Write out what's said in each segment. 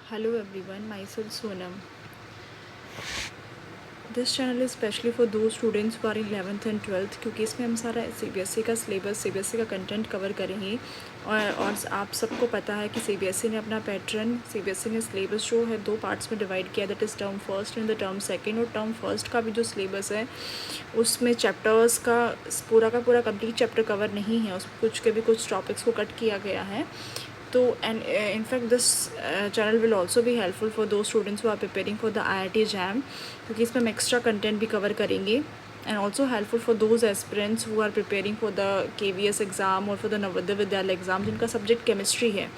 Hello everyone, myself Sonam. This channel is specially for those students who are in 11th and 12th क्योंकि इसमें हम सारा CBSE का syllabus CBSE का content cover करेंगे और आप सबको पता है कि सीबीएसई ने अपना पैटर्न सीबीएसई ने सिलेबस जो है 2 पार्ट्स में डिवाइड किया, that is term first and the term second. और टर्म फर्स्ट का भी जो सिलेबस है उसमें चैप्टर्स का पूरा कंप्लीट चैप्टर कवर नहीं है, उस कुछ के भी कुछ टॉपिक्स को कट किया गया है। तो and in fact this channel will also भी helpful for those students who are preparing for the IIT JAM, क्योंकि इसमें हम एक्स्ट्रा कंटेंट भी कवर करेंगे and also helpful for those aspirants who are preparing for the KVS exam और for the Navodaya Vidyalaya exam जिनका subject chemistry है।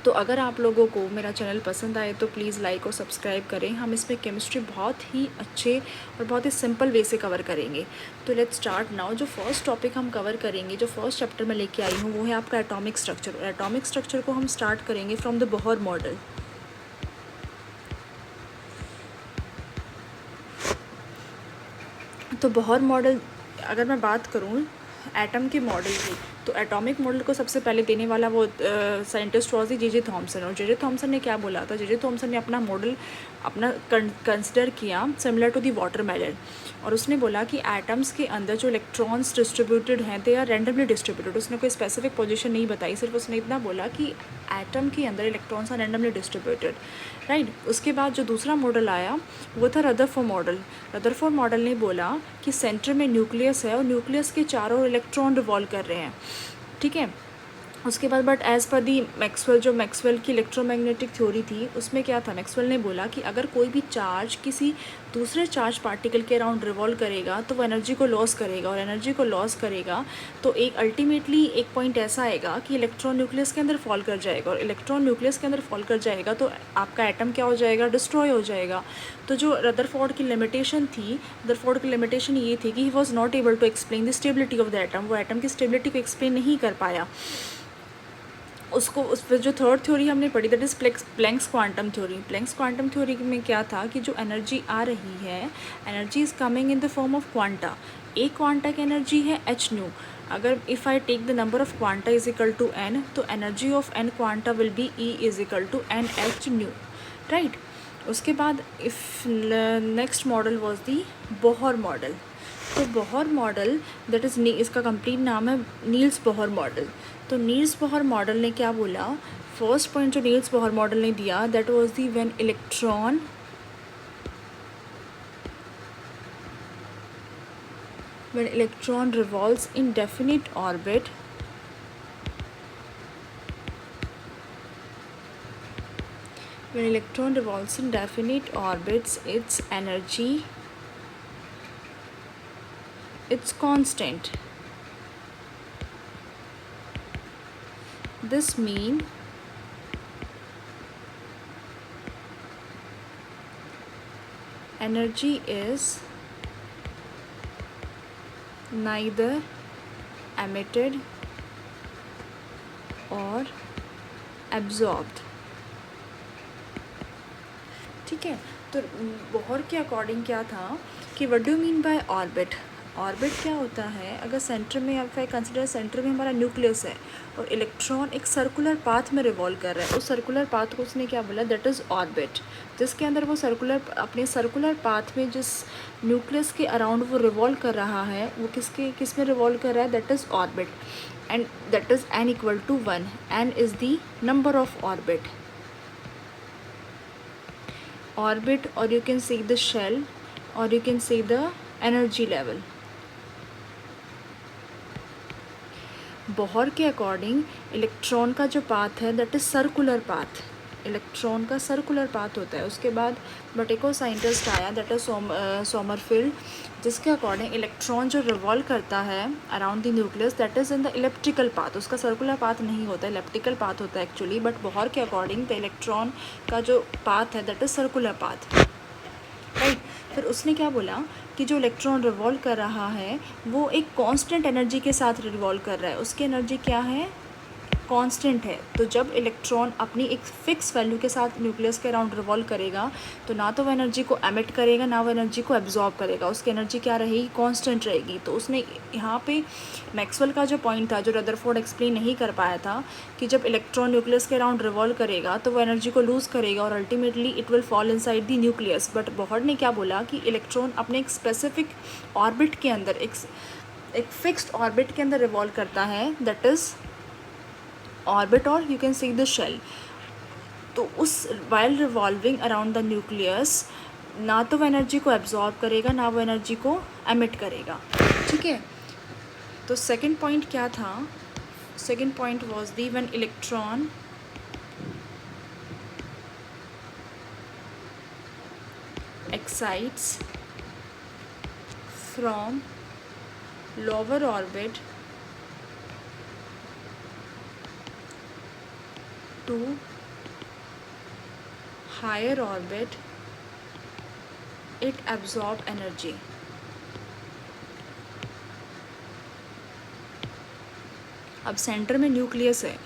तो अगर आप लोगों को मेरा चैनल पसंद आए तो प्लीज़ लाइक और सब्सक्राइब करें। हम इसमें केमिस्ट्री बहुत ही अच्छे और बहुत ही सिंपल वे से कवर करेंगे। तो लेट्स स्टार्ट नाउ। जो फर्स्ट टॉपिक हम कवर करेंगे, जो फर्स्ट चैप्टर में लेके आई हूँ, वो है आपका एटॉमिक स्ट्रक्चर। एटॉमिक स्ट्रक्चर को हम स्टार्ट करेंगे फ्रॉम द बोहर मॉडल। तो बोहर मॉडल अगर मैं बात करूँ एटम के मॉडल की, तो एटॉमिक मॉडल को सबसे पहले देने वाला वो साइंटिस्ट वॉज जे थॉमसन। और जे थॉमसन ने क्या बोला था, जे थॉमसन ने अपना मॉडल अपना कंसिडर किया सिमिलर टू दी वाटरमेलन, और उसने बोला कि एटम्स के अंदर जो इलेक्ट्रॉन्स डिस्ट्रीब्यूटेड हैं दे आर रैंडमली डिस्ट्रीब्यूटेड। उसने कोई स्पेसिफिक पोजीशन नहीं बताई, सिर्फ उसने इतना बोला कि एटम के अंदर electrons are randomly distributed, right. उसके बाद जो दूसरा मॉडल आया वो था रदरफोर्ड मॉडल। रदरफोर्ड मॉडल ने बोला कि सेंटर में न्यूक्लियस है और न्यूक्लियस के चारों इलेक्ट्रॉन रिवॉल्व कर रहे हैं, ठीक है। उसके बाद but as per the Maxwell, जो मैक्सवेल की इलेक्ट्रोमैग्नेटिक थ्योरी थी, उसमें क्या था, मैक्सवेल ने बोला कि अगर कोई भी चार्ज किसी दूसरे चार्ज पार्टिकल के अराउंड रिवॉल्व करेगा तो वो एनर्जी को लॉस करेगा, और एनर्जी को लॉस करेगा तो एक अल्टीमेटली एक पॉइंट ऐसा आएगा कि इलेक्ट्रॉन न्यूक्लियस के अंदर फॉल कर जाएगा, और इलेक्ट्रॉन न्यूक्लियस के अंदर फॉल कर जाएगा तो आपका एटम क्या हो जाएगा, डिस्ट्रॉय हो जाएगा। तो जो रदरफोर्ड की लिमिटेशन थी, रदरफोर्ड की लिमिटेशन ये थी कि he was not able to explain the stability of the atom. वो एटम की स्टेबिलिटी को एक्सप्लेन नहीं कर पाया। उसको उस पर जो थर्ड थ्योरी हमने पढ़ी, that is Planck's quantum theory. Planck's quantum theory में क्या था कि जो एनर्जी आ रही है, energy is coming in the form of quanta. एक क्वांटा की एनर्जी है h न्यू। अगर if I take the number of quanta is equal to n, तो energy of n quanta will be E is equal to NH nu, right. उसके बाद if next model was the Bohr model. तो Bohr model that is इसका complete नाम है Niels Bohr model. तो Niels Bohr model ने क्या बोला, फर्स्ट पॉइंट जो नील्स बोहर मॉडल ने दिया that was the when electron revolves in definite orbit, when electron revolves in definite orbits, its energy, it's constant. This mean energy is neither emitted or absorbed, ठीक है। तो Bohr के according क्या था कि what do mean by orbit. Orbit क्या होता है, अगर सेंटर में आप कंसिडर सेंटर में हमारा न्यूक्लियस है और इलेक्ट्रॉन एक सर्कुलर पाथ में रिवॉल्व कर रहा है, उस सर्कुलर पाथ को उसने क्या बोला, दैट इज़ ऑर्बिट। जिसके अंदर वो अपने सर्कुलर पाथ में जिस न्यूक्लियस के अराउंड वो रिवॉल्व कर रहा है, वो किस में रिवॉल्व कर रहा है, that is orbit. And that is n equal to 1। n is the number of orbit, or you can say the shell, or you can say the energy level. Bohr के अकॉर्डिंग इलेक्ट्रॉन का जो path है that is circular path, electron का circular path होता है। उसके बाद but एक और साइंटिस्ट आया दैट इज़ सोमरफील्ड, जिसके अकॉर्डिंग इलेक्ट्रॉन जो रिवॉल्व करता है around the nucleus that is in the elliptical path. उसका सर्कुलर पाथ नहीं होता है, इलेप्टिकल पाथ होता है एक्चुअली, बट बोहर के अकॉर्डिंग द इलेक्ट्रॉन का जो पाथ है that is circular path, right. फिर उसने क्या बोला कि जो इलेक्ट्रॉन रिवॉल्व कर रहा है वो एक कांस्टेंट एनर्जी के साथ रिवॉल्व कर रहा है। उसकी एनर्जी क्या है, कांस्टेंट है। तो जब इलेक्ट्रॉन अपनी एक फ़िक्स वैल्यू के साथ न्यूक्लियस के अराउंड रिवॉल्व करेगा तो ना तो वो एनर्जी को एमिट करेगा ना वो एनर्जी को एब्जॉर्ब करेगा, उसकी एनर्जी क्या रहेगी, कांस्टेंट रहेगी। तो उसने यहाँ पे मैक्सवेल का जो पॉइंट था, जो रदरफोर्ड एक्सप्लेन नहीं कर पाया था, कि जब इलेक्ट्रॉन न्यूक्लियस के अराउंड रिवॉल्व करेगा तो वो एनर्जी को लूज़ करेगा और ultimately it will fall inside the nucleus. But Bohr ने क्या बोला कि इलेक्ट्रॉन अपने एक स्पेसिफिक ऑर्बिट के अंदर, एक फिक्स्ड ऑर्बिट के अंदर रिवॉल्व करता है, दैट इज़ ऑर्बिट और you can see the shell. तो उस while revolving around the nucleus ना तो वो एनर्जी को एब्जॉर्ब करेगा ना वो एनर्जी को एमिट करेगा। ठीक है, तो सेकंड पॉइंट क्या था, second point was the when electron excites from lower orbit to higher orbit, it absorb energy. अब सेंटर में न्यूक्लियस है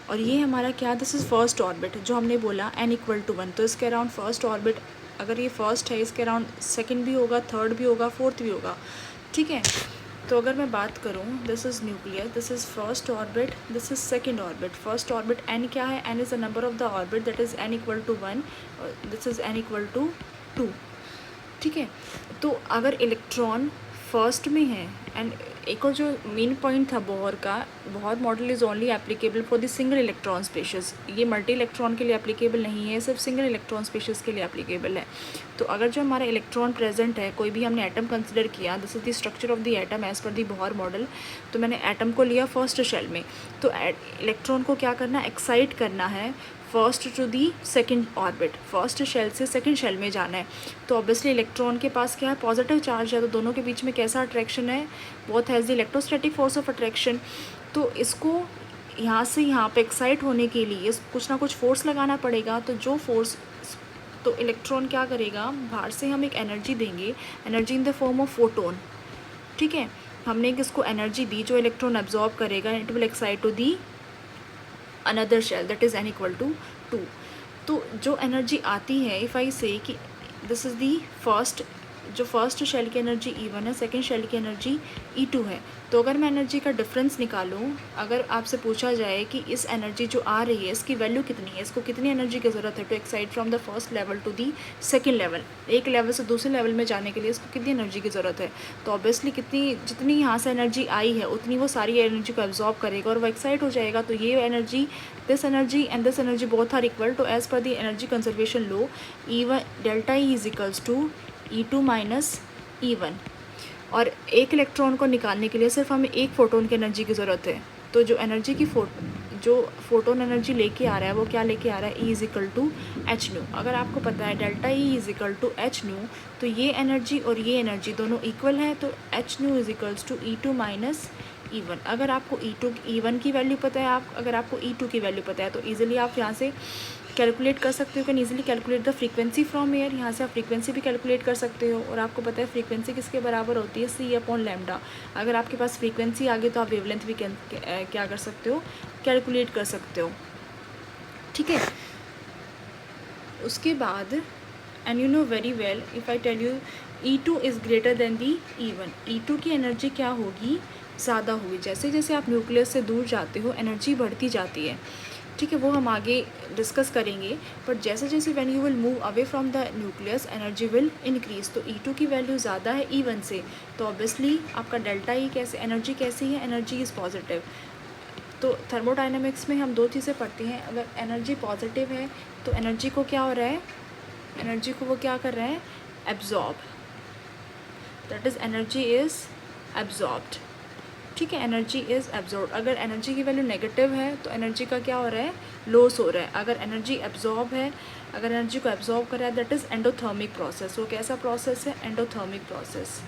और ये हमारा क्या, दिस इज़ फर्स्ट ऑर्बिट, जो हमने बोला n=1, तो इसके अराउंड फर्स्ट ऑर्बिट, अगर ये फर्स्ट है इसके अराउंड सेकंड भी होगा, थर्ड भी होगा, फोर्थ भी होगा। ठीक है, तो अगर मैं बात करूँ, this is nucleus, this is first orbit, this is second orbit. First orbit n क्या है, n is the number of the orbit, that is n=1, this is n=2। ठीक है, तो अगर इलेक्ट्रॉन फर्स्ट में है, एंड एक और जो मेन पॉइंट था बोहर का, Bohr model is only applicable for the single electron species, ये मल्टी इलेक्ट्रॉन के लिए एप्लीकेबल नहीं है, सिर्फ सिंगल इलेक्ट्रॉन स्पेशीज़ के लिए एप्लीकेबल है। तो अगर जो हमारा इलेक्ट्रॉन प्रेजेंट है, कोई भी हमने एटम कंसिडर किया, this is the structure of the atom as per the Bohr model, तो मैंने एटम को लिया फर्स्ट शेल में, तो इलेक्ट्रॉन को क्या करना, एक्साइट करना है first to the second orbit, first shell से सेकंड शेल में जाना है। तो ऑब्वियसली इलेक्ट्रॉन के पास क्या है, पॉजिटिव चार्ज है, तो दोनों के बीच में कैसा अट्रैक्शन है, both has the electrostatic force of attraction. तो इसको यहाँ से यहाँ पे एक्साइट होने के लिए कुछ ना कुछ फोर्स लगाना पड़ेगा। तो जो फोर्स, तो इलेक्ट्रॉन क्या करेगा, बाहर से हम एक एनर्जी देंगे, energy in the form of photon. ठीक है, हमने इसको एनर्जी दी जो इलेक्ट्रॉन एब्जॉर्ब करेगा, it will excite to the another shell, that is n=2। तो जो एनर्जी आती है, इफ़ आई से कि दिस इज़ दी फर्स्ट, जो फर्स्ट शेल की एनर्जी E1 है, सेकंड शेल की एनर्जी E2 है। तो अगर मैं एनर्जी का डिफरेंस निकालूं, अगर आपसे पूछा जाए कि इस एनर्जी जो आ रही है इसकी वैल्यू कितनी है, इसको कितनी एनर्जी की ज़रूरत है to excite from the first level to the second level, एक लेवल से दूसरे लेवल में जाने के लिए इसको कितनी एनर्जी की ज़रूरत है, तो ऑब्वियसली जितनी यहाँ से एनर्जी आई है उतनी वो सारी एनर्जी को एब्जॉर्ब करेगा और वो एक्साइट हो जाएगा। तो ये energy, this energy and this energy both are equal to, as per the energy conservation law, E1 delta E is equals to E2 minus E1। और एक इलेक्ट्रॉन को निकालने के लिए सिर्फ हमें एक फोटोन की एनर्जी की ज़रूरत है। तो जो एनर्जी की जो फोटोन एनर्जी लेके आ रहा है वो क्या लेके आ रहा है, E=h²। अगर आपको पता है डेल्टा E=h², तो ये एनर्जी और ये एनर्जी दोनों इक्वल है, तो h² E2 माइनस E1। अगर आपको E1 की वैल्यू पता है, अगर आपको E2 की वैल्यू पता है, तो ईजिली आप यहाँ से कैलकुलेट कर सकते हो, can easily calculate the frequency from air. यहाँ से आप फ्रीक्वेंसी भी कैलकुलेट कर सकते हो, और आपको पता है फ्रीक्वेंसी किसके बराबर होती है, c/λ। अगर आपके पास फ्रीक्वेंसी आ गई तो आप वेवलेंथ भी क्या कर सकते हो, कैलकुलेट कर सकते हो। ठीक है, उसके बाद and you know very well, if I tell you E2 is greater than the E1, E2 की एनर्जी क्या होगी, ज़्यादा होगी। जैसे जैसे आप न्यूक्लियस से दूर जाते हो एनर्जी बढ़ती जाती है। ठीक है, वो हम आगे डिस्कस करेंगे। बट जैसे जैसे when you will move away from the nucleus energy will increase. तो E2 की वैल्यू ज़्यादा है E1 से, तो ऑब्वियसली आपका डेल्टा E कैसे, एनर्जी कैसी है, एनर्जी इज़ पॉजिटिव। तो थर्मोडाइनमिक्स में हम दो चीज़ें पढ़ते हैं, अगर एनर्जी पॉजिटिव है तो एनर्जी को क्या हो रहा है, एनर्जी को वो क्या कर रहे हैं, absorb, that is energy is absorbed. ठीक है, एनर्जी इज़ एब्जॉर्ब। अगर एनर्जी की वैल्यू नेगेटिव है तो एनर्जी का क्या हो रहा है, लॉस हो रहा है। अगर एनर्जी एब्जॉर्ब है, अगर एनर्जी को एब्जॉर्ब कर रहा है, दैट इज़ एंडोथर्मिक प्रोसेस। वो कैसा प्रोसेस है, एंडोथर्मिक प्रोसेस।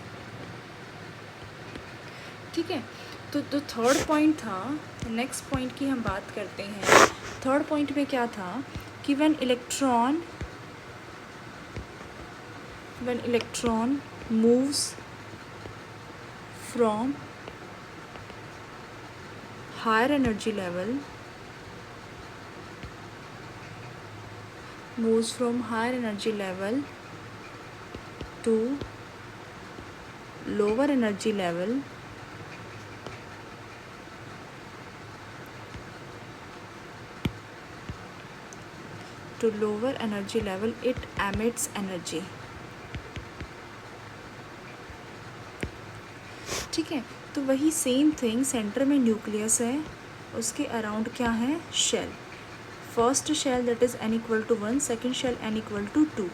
ठीक है, तो जो थर्ड पॉइंट था, नेक्स्ट पॉइंट की हम बात करते हैं। थर्ड पॉइंट में क्या था कि when electron moves from higher energy level moves from higher energy level to lower energy level it emits energy. ठीक है, तो वही सेम थिंग, सेंटर में न्यूक्लियस है, उसके अराउंड क्या है, shell. First shell that is n equal to 1, second shell n equal to 2.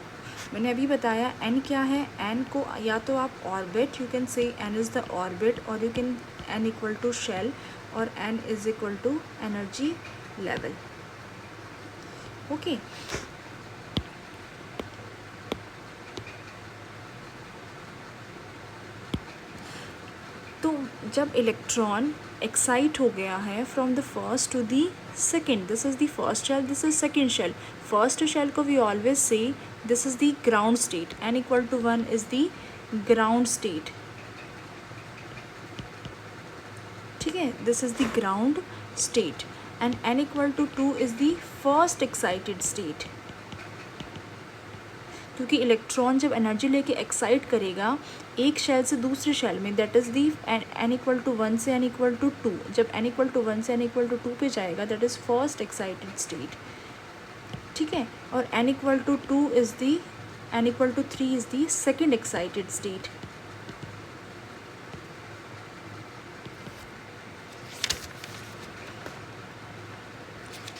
मैंने अभी बताया n क्या है, n को या तो आप orbit, you can say n is the orbit, और you can n equal to shell, और n is equal to energy level. Okay, तो जब इलेक्ट्रॉन एक्साइट हो गया है from the first to the second, this is the first shell, this is second shell. First shell को we always say this is the ground state, n equal to 1 is the ground state. ठीक है, this is the ground state, and n equal to 2 is the first excited state. क्योंकि electron जब energy लेके excite करेगा एक shell से दूसरे shell में, that is the n equal to 1 से n इक्वल टू 2, जब n इक्वल टू 1 से n इक्वल टू 2 पे जाएगा, that is first excited state. ठीक है, और n equal to 2 is the, n equal to 3 is the second excited state.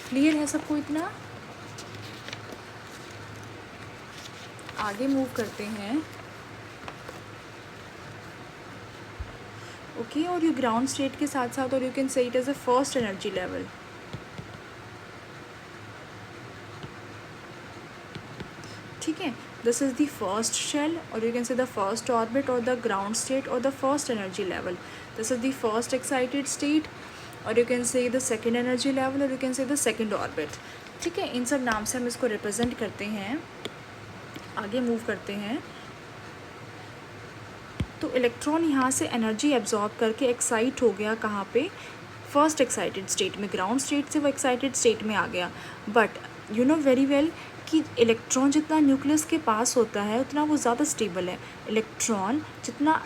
Clear है सबको इतना? आगे मूव करते हैं. ओके, और ये ग्राउंड स्टेट के साथ साथ, और you can say it as a first energy level. ठीक है, this is the first shell, और you can say the first orbit, और द ग्राउंड स्टेट, और the first energy level. This is the first excited state, और you can say the second energy level, और you can say the second orbit. ठीक है, इन सब नाम से हम इसको रिप्रेजेंट करते हैं. आगे मूव करते हैं. तो इलेक्ट्रॉन यहाँ से एनर्जी एब्जॉर्ब करके एक्साइट हो गया कहाँ पे, फर्स्ट एक्साइटेड स्टेट में. ग्राउंड स्टेट से वो एक्साइटेड स्टेट में आ गया. But you know very well कि इलेक्ट्रॉन जितना न्यूक्लियस के पास होता है उतना वो ज़्यादा स्टेबल है. इलेक्ट्रॉन जितना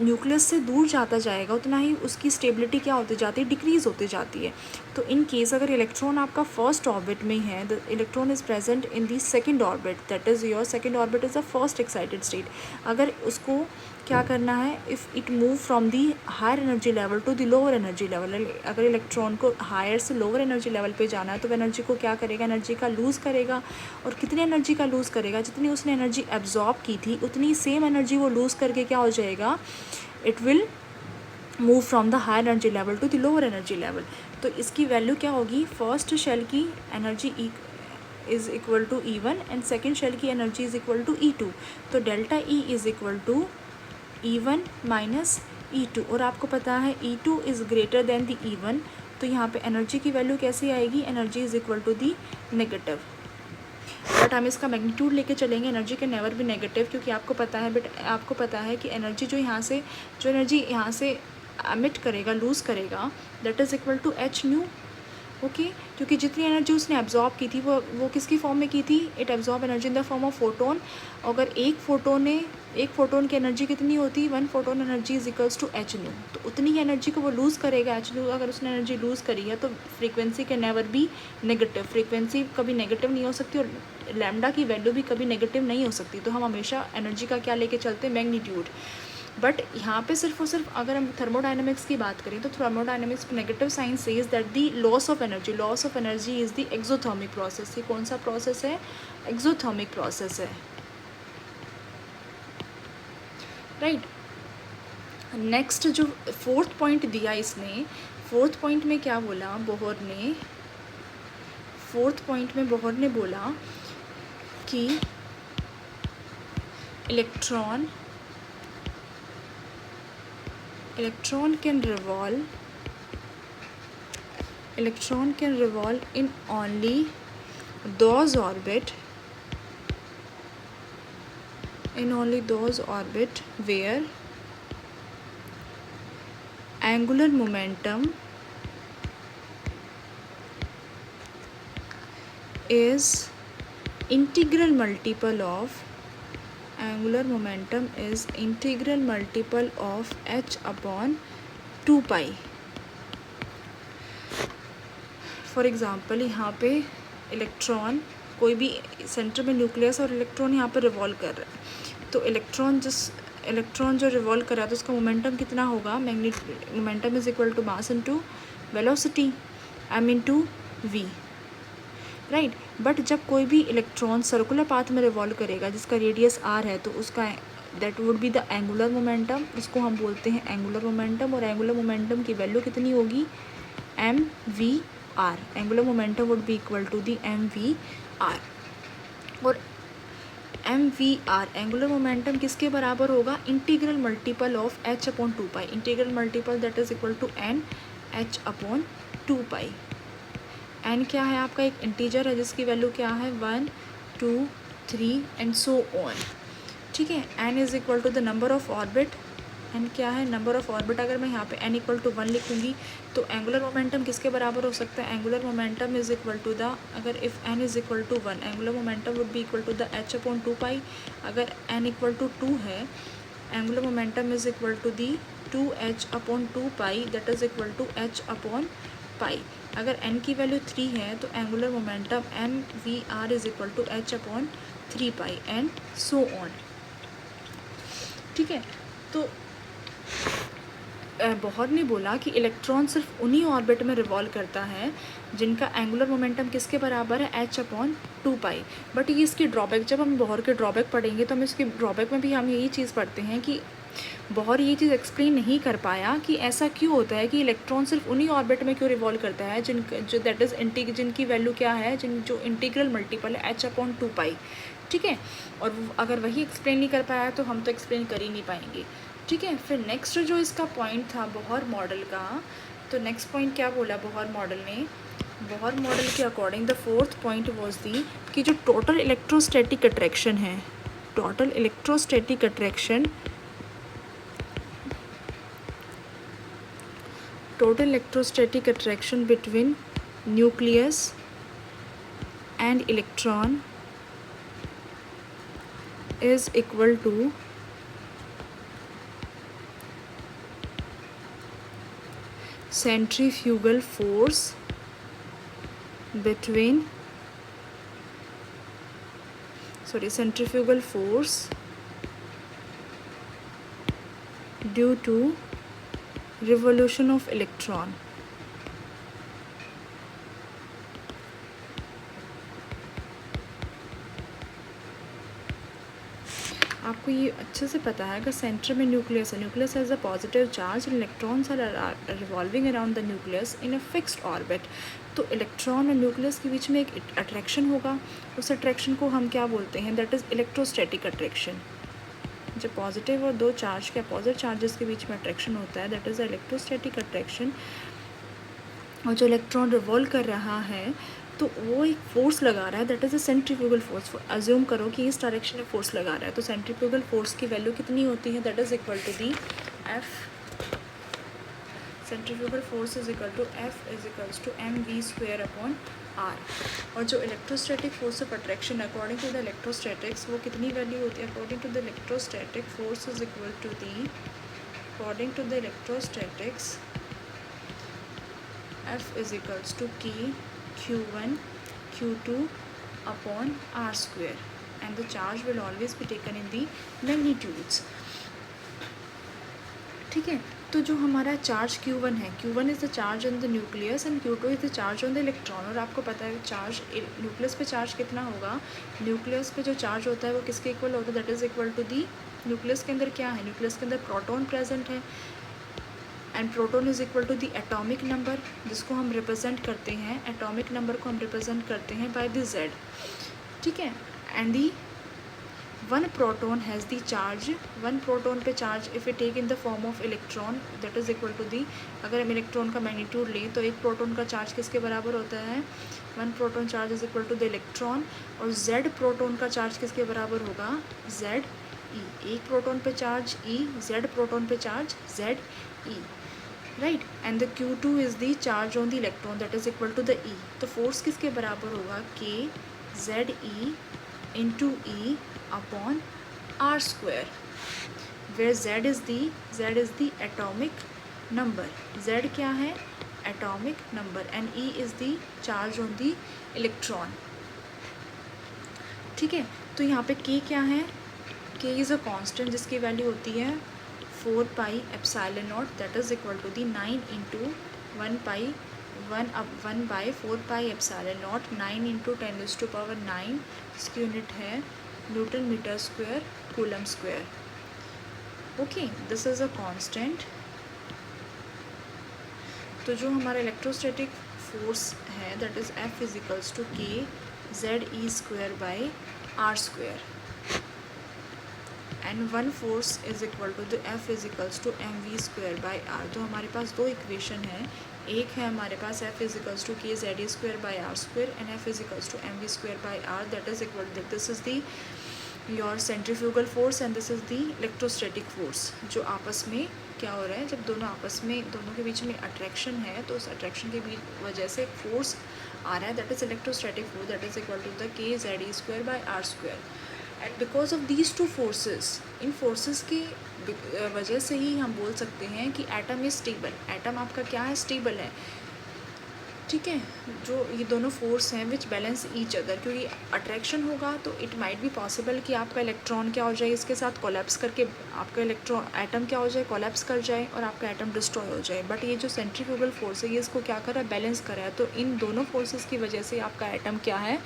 न्यूक्लियस से दूर जाता जाएगा उतना ही उसकी स्टेबिलिटी क्या होती जाती है, डिक्रीज़ होती जाती है. तो इन केस अगर इलेक्ट्रॉन आपका फर्स्ट ऑर्बिट में है, the electron is present in the second orbit, that is your second orbit is the first excited state. अगर उसको क्या करना है, if it move from the higher energy level to the lower energy level, अगर electron को higher से lower energy level पे जाना है तो वह एनर्जी को क्या करेगा, एनर्जी का लूज़ करेगा. और कितनी एनर्जी का लूज़ करेगा, जितनी उसने एनर्जी एब्जॉर्ब की थी उतनी सेम एनर्जी वो लूज़ करके क्या हो जाएगा, it will move from the higher energy level to the lower energy level. तो इसकी वैल्यू क्या होगी, फर्स्ट शेल की energy is equal to E1 and second shell की energy is equal to E2. तो delta E is equal to E1 minus E2, और आपको पता है E2 is greater then the E1. तो यहाँ पे एनर्जी की वैल्यू कैसी आएगी, energy is equal to the negative. But हम इसका मैग्नीट्यूड लेके चलेंगे, एनर्जी के नेवर भी नेगेटिव, क्योंकि आपको पता है, बट आपको पता है कि एनर्जी जो एनर्जी यहाँ से एमिट करेगा, लूज़ करेगा, that is equal to H nu. Okay, क्योंकि जितनी एनर्जी उसने एब्जॉर्ब की थी वो किसकी फॉर्म में की थी, it absorb energy in the form of photon. अगर एक फ़ोटोन की एनर्जी कितनी होती, 1 photon energy is equals to H nu. तो उतनी ही एनर्जी को वो लूज़ करेगा, एच न्यू. अगर उसने एनर्जी लूज़ करी है तो फ्रीक्वेंसी के नेवर भी नेगेटिव, फ्रीक्वेंसी कभी नेगेटिव नहीं हो सकती, और लैम्डा की वैल्यू भी कभी नेगेटिव नहीं हो सकती. तो हम हमेशा एनर्जी का क्या लेके चलते हैं, मैग्नीट्यूड. बट यहाँ पे सिर्फ और सिर्फ अगर हम थर्मोडाइनमिक्स की बात करें तो thermodynamics negative sign says that the loss of energy is the exothermic process. ये कौन सा प्रोसेस है, एक्सोथर्मिक प्रोसेस है, राइट. नेक्स्ट जो फोर्थ पॉइंट दिया इसने, फोर्थ पॉइंट में क्या बोला बोहर ने, फोर्थ पॉइंट में बोहर ने बोला कि electron can revolve in only those orbit where angular momentum is integral multiple of angular momentum is integral multiple of h upon 2 pi. For example यहाँ पे इलेक्ट्रॉन, कोई भी सेंटर में न्यूक्लियस और इलेक्ट्रॉन यहाँ पे रिवॉल्व कर रहा है, तो इलेक्ट्रॉन जो रिवॉल्व कर रहा है तो उसका मोमेंटम कितना होगा, momentum is equal to mass into velocity m into V, right. But जब कोई भी इलेक्ट्रॉन सर्कुलर पाथ में रिवॉल्व करेगा जिसका रेडियस r है, तो उसका that would be the angular momentum, उसको हम बोलते हैं एंगुलर मोमेंटम। और एंगुलर मोमेंटम की वैल्यू कितनी होगी, M V R. Angular momentum would be equal to the M V R. और M V R angular momentum किसके बराबर होगा, integral multiple of H upon 2 pi. Integral multiple that is equal to N H upon 2 pi. N क्या है आपका, एक integer है जिसकी वैल्यू क्या है 1 2 3 एंड सो ऑन, ठीक है। N is equal to the number of orbit, N क्या है, नंबर ऑफ ऑर्बिट। अगर मैं यहाँ पे एन इक्वल टू 1 लिखूँगी तो एंगुलर मोमेंटम किसके बराबर हो सकता है, angular momentum is equal to the, अगर if N is equal to 1 angular momentum would be equal to the H upon 2 pi. अगर एन इक्वल टू 2 है, angular momentum is equal to the 2h upon 2 pi that is equal to h upon pi. अगर n की value 3 है तो angular momentum M V R is equal to h upon 3 pi and so on, ठीक है। तो बहुत ने बोला कि इलेक्ट्रॉन सिर्फ उन्हीं ऑर्बिट में रिवॉल्व करता है जिनका एंगुलर मोमेंटम किसके बराबर है, h अपॉन 2 पाई। बट ये इसकी ड्रॉबैक, जब हम बोहर के ड्रॉबैक पढ़ेंगे तो हम इसकी ड्रॉबैक में भी हम यही चीज़ पढ़ते हैं कि बोहर ये चीज़ एक्सप्लेन नहीं कर पाया कि ऐसा क्यों होता है कि इलेक्ट्रॉन सिर्फ उन्हीं ऑर्बिट में क्यों रिवॉल्व करता है जो दैट इज़ जिनकी वैल्यू क्या है, जो इंटीग्रल मल्टीपल है h अपॉन 2 पाई, ठीक है। और अगर वही एक्सप्लेन नहीं कर पाया तो हम तो एक्सप्लेन कर ही नहीं पाएंगे, ठीक है। फिर नेक्स्ट जो इसका पॉइंट था बोहर मॉडल का, तो नेक्स्ट पॉइंट क्या बोला बोहर मॉडल ने, बोहर मॉडल के according the fourth point was the कि जो टोटल इलेक्ट्रोस्टैटिक अट्रैक्शन है, total electrostatic attraction, total electrostatic attraction between nucleus and electron is equal to centrifugal force between centrifugal force due to revolution of electron। आपको ये अच्छे से पता है अगर सेंटर में न्यूक्लियस है, nucleus has a positive charge, electrons are revolving around the nucleus in a fixed orbit, तो इलेक्ट्रॉन और न्यूक्लियस के बीच में एक अट्रैक्शन होगा। उस अट्रैक्शन को हम क्या बोलते हैं, दैट इज़ इलेक्ट्रोस्टैटिक अट्रैक्शन। जब पॉजिटिव और दो चार्ज के अपोजिट चार्जेस के बीच में अट्रैक्शन होता है दैट इज़ इलेक्ट्रोस्टैटिक अट्रैक्शन। और जो इलेक्ट्रॉन रिवॉल्व कर रहा है तो वो एक फोर्स लगा रहा है that is a centrifugal force. Assume करो कि इस डायरेक्शन में फोर्स लगा रहा है, तो सेंट्रीफ्यूगल फोर्स की वैल्यू कितनी होती है, that is equal to the F, centrifugal force is equal to F is equals to M V square upon R. और जो electrostatic force of attraction according to the electrostatics वो कितनी value होती है, according to the electrostatic force is equal to the, according to the electrostatics F is equals to K Q1 Q2 upon R square and the charge will always be taken in the magnitudes, ठीक है। तो जो हमारा charge Q1 है, Q1 is the charge on the nucleus and Q2 is the charge on the electron. और आपको पता है चार्ज न्यूक्लियस पे चार्ज कितना होगा, न्यूक्लियस पे जो चार्ज होता है वो किसके इक्वल होता है, that is equal to the, nucleus के अंदर क्या है, न्यूक्लियस के अंदर प्रोटॉन प्रेजेंट है and proton is equal to the atomic number जिसको हम रिप्रेजेंट करते हैं, एटॉमिक नंबर को हम रिप्रेजेंट करते हैं बाय द Z, ठीक है। And the one proton has the charge, one proton पे charge if it take in the form of electron that is equal to the, अगर हम इलेक्ट्रॉन का मैग्नीट्यूड लें तो एक प्रोटॉन का चार्ज किसके बराबर होता है, one proton charge is equal to the electron. और Z प्रोटॉन का चार्ज किसके बराबर होगा, Z E, एक प्रोटॉन पे चार्ज E, Z प्रोटॉन पे charge Z E, right. And the Q2 is the charge on the electron that is equal to the E। तो force किसके बराबर होगा, K ZE into E upon R square, where Z is the atomic number. Z क्या है? Atomic number, and E is the charge on the electron. ठीक है, तो यहाँ पे K क्या है? K is a constant जिसकी वैल्यू होती है 4 pi epsilon nought, that is equal to the 9 into 1 by 4 pi epsilon nought, 9 into 10⁻⁹, इसकी यूनिट है newton metre square coulomb square. Okay, this is a constant. तो जो हमारा इलेक्ट्रोस्टैटिक फोर्स है that is F equals to K ZE square by R square, and one force is equal to the F equals to MV square by R. तो हमारे पास दो equation है. एक है हमारे पास F equals to K ZE square by R square and F equals to MV square by R, that is equal to, this is the your centrifugal force and this is the electrostatic force. जो आपस में क्या हो रहा है, जब दोनों आपस में, दोनों के बीच में अट्रैक्शन है, तो उस अट्रैक्शन के बीच वजह से फोर्स आ रहा है, that is electrostatic force, that is equal to the K ZE square by R square. And because of these two forces, इन फोर्सेस की वजह से ही हम बोल सकते हैं कि एटम इज स्टेबल. एटम आपका क्या है? स्टेबल है. ठीक है, जो ये दोनों फोर्स हैं विच बैलेंस ईच अदर, क्योंकि अट्रैक्शन होगा तो इट माइट बी पॉसिबल कि आपका इलेक्ट्रॉन क्या हो जाए, इसके साथ कोलैप्स करके आपका इलेक्ट्रॉन एटम क्या हो जाए, कोलैप्स कर जाए और आपका एटम डिस्ट्रॉय हो जाए. बट ये जो सेंट्रीफ्यूगल फोर्स है ये इसको क्या कर रहा है? बैलेंस कर रहा है. तो इन दोनों फोर्सेस की वजह से आपका एटम क्या है?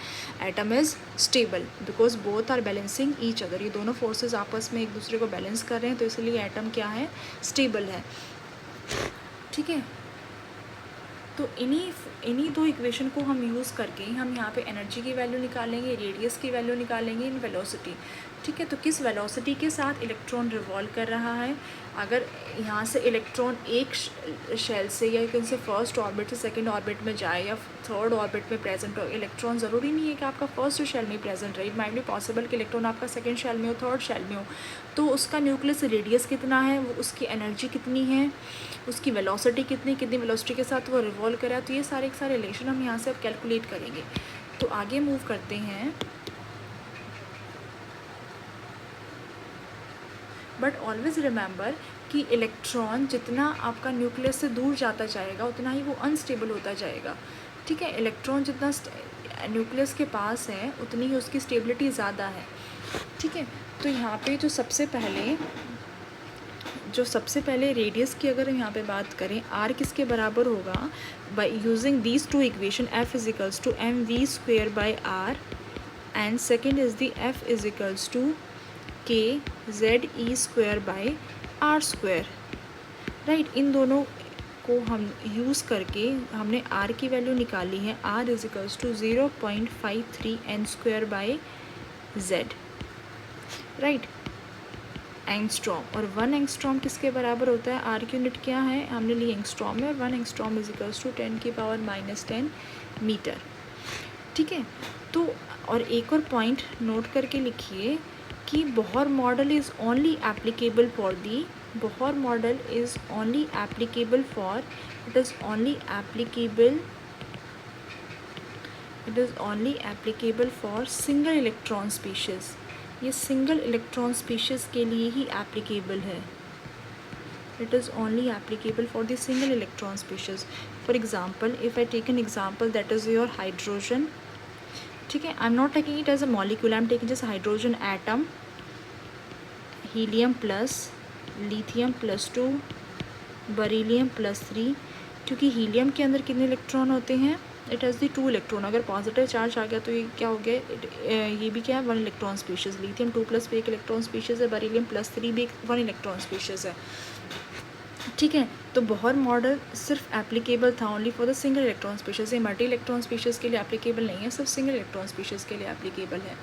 Atom is stable because both are balancing each other. ये दोनों फोर्सेज आपस में एक दूसरे को बैलेंस कर रहे हैं, तो इसलिए एटम क्या है? स्टेबल है. ठीक है, तो इन्हीं दो इक्वेशन को हम यूज़ करके हम यहाँ पे एनर्जी की वैल्यू निकालेंगे, रेडियस की वैल्यू निकालेंगे, इन वेलोसिटी. ठीक है, तो किस वेलोसिटी के साथ इलेक्ट्रॉन रिवॉल्व कर रहा है. अगर यहाँ से इलेक्ट्रॉन एक शेल से या कैन से फर्स्ट ऑर्बिट से सेकंड ऑर्बिट में जाए या थर्ड ऑर्बिट में प्रेजेंट हो, इलेक्ट्रॉन ज़रूरी नहीं है कि आपका फर्स्ट शेल में प्रेजेंट रहे. इट माइट बी पॉसिबल कि इलेक्ट्रॉन आपका सेकंड शेल में हो, थर्ड शेल में हो. तो उसका न्यूक्लियस रेडियस कितना है, वो उसकी एनर्जी कितनी है, उसकी वेलोसिटी कितनी वेलोसिटी के साथ वो रिवॉल्व करा. तो ये सारे रिलेशन हम यहाँ से अब कैलकुलेट करेंगे. तो आगे मूव करते हैं. बट ऑलवेज रिमेंबर कि इलेक्ट्रॉन जितना आपका न्यूक्लियस से दूर जाता जाएगा उतना ही वो अनस्टेबल होता जाएगा. ठीक है, इलेक्ट्रॉन जितना न्यूक्लियस के पास है उतनी ही उसकी स्टेबिलिटी ज़्यादा है. ठीक है, तो यहाँ पे जो सबसे पहले रेडियस की अगर हम यहाँ पे बात करें, R किसके बराबर होगा? By using these two equation, F equals to MV square by R and second is the F equals to K ZE square by R square. Right, इन दोनों को हम यूज़ करके हमने R की वैल्यू निकाली है. R equals to 0.53 N square by Z. Right, angstrom. और 1 एंगस्ट्रॉम किसके बराबर होता है? R की यूनिट क्या है? हमने ली एंगस्ट्रॉम में, और 1 एंगस्ट्रॉम इजिकल्स टू 10⁻⁻10 मीटर. ठीक है, तो और एक और पॉइंट नोट करके लिखिए कि Bohr model is only applicable for the, Bohr model is only applicable for, it is only applicable for single electron species. ये सिंगल इलेक्ट्रॉन स्पीशीज़ के लिए ही एप्लीकेबल है. It is only applicable for the single electron species. For example, if I take an example that is your hydrogen. ठीक है, I am not taking it as a molecule, I am taking just hydrogen atom, helium plus, lithium +2, beryllium +3. क्योंकि helium के अंदर कितने electron होते हैं? It has the 2 electron. अगर positive charge आ गया तो ये क्या हो गया? ये भी क्या है? 1 इलेक्ट्रॉन स्पीशीज़. लिथियम 2+ भी 1 इलेक्ट्रॉन स्पीशीज़ है, बेरिलियम +3 भी 1 इलेक्ट्रॉन स्पीशीज़ है. ठीक है, तो बोहर मॉडल सिर्फ एप्लीकेबल था only for the single electron species. ये मल्टी इलेक्ट्रॉन स्पीशीज़ के लिए एप्लीकेबल नहीं है, सिर्फ सिंगल इलेक्ट्रॉन स्पीशीज़ के लिए एप्लीकेबल है.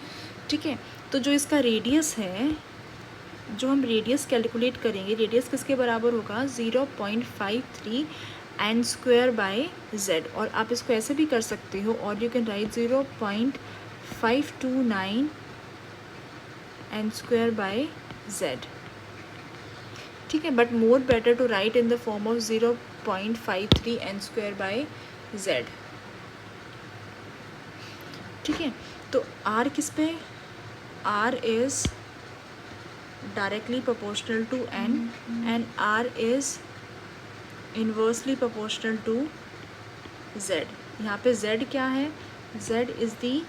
ठीक है, तो जो इसका रेडियस है, जो हम रेडियस कैलकुलेट करेंगे, रेडियस किसके बराबर होगा? 0.53 N स्क्वायर बाई Z. और आप इसको ऐसे भी कर सकते हो, और you can write 0.529 N square by Z. ठीक है, but more better to write in the form of 0.53 N square by Z. ठीक है, तो R किस पे, R is directly proportional to N and R is inversely proportional to Z। यहाँ पे Z क्या है, Z is the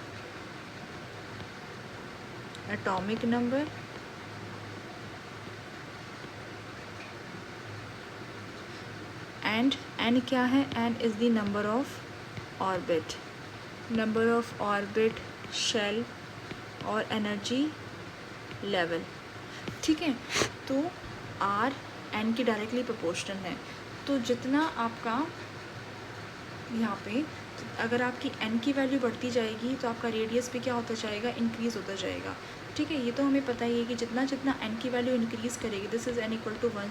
atomic number and N क्या है, N is the number of orbit, number of orbit, shell और energy level. ठीक है, तो R N की डायरेक्टली प्रोपोर्शनल है, तो जितना आपका यहाँ पे अगर आपकी N की वैल्यू बढ़ती जाएगी तो आपका रेडियस भी क्या होता जाएगा, इंक्रीज़ होता जाएगा। ठीक है, ये तो हमें पता ही है कि जितना जितना N की वैल्यू इंक्रीज़ करेगी, this is N equal to 1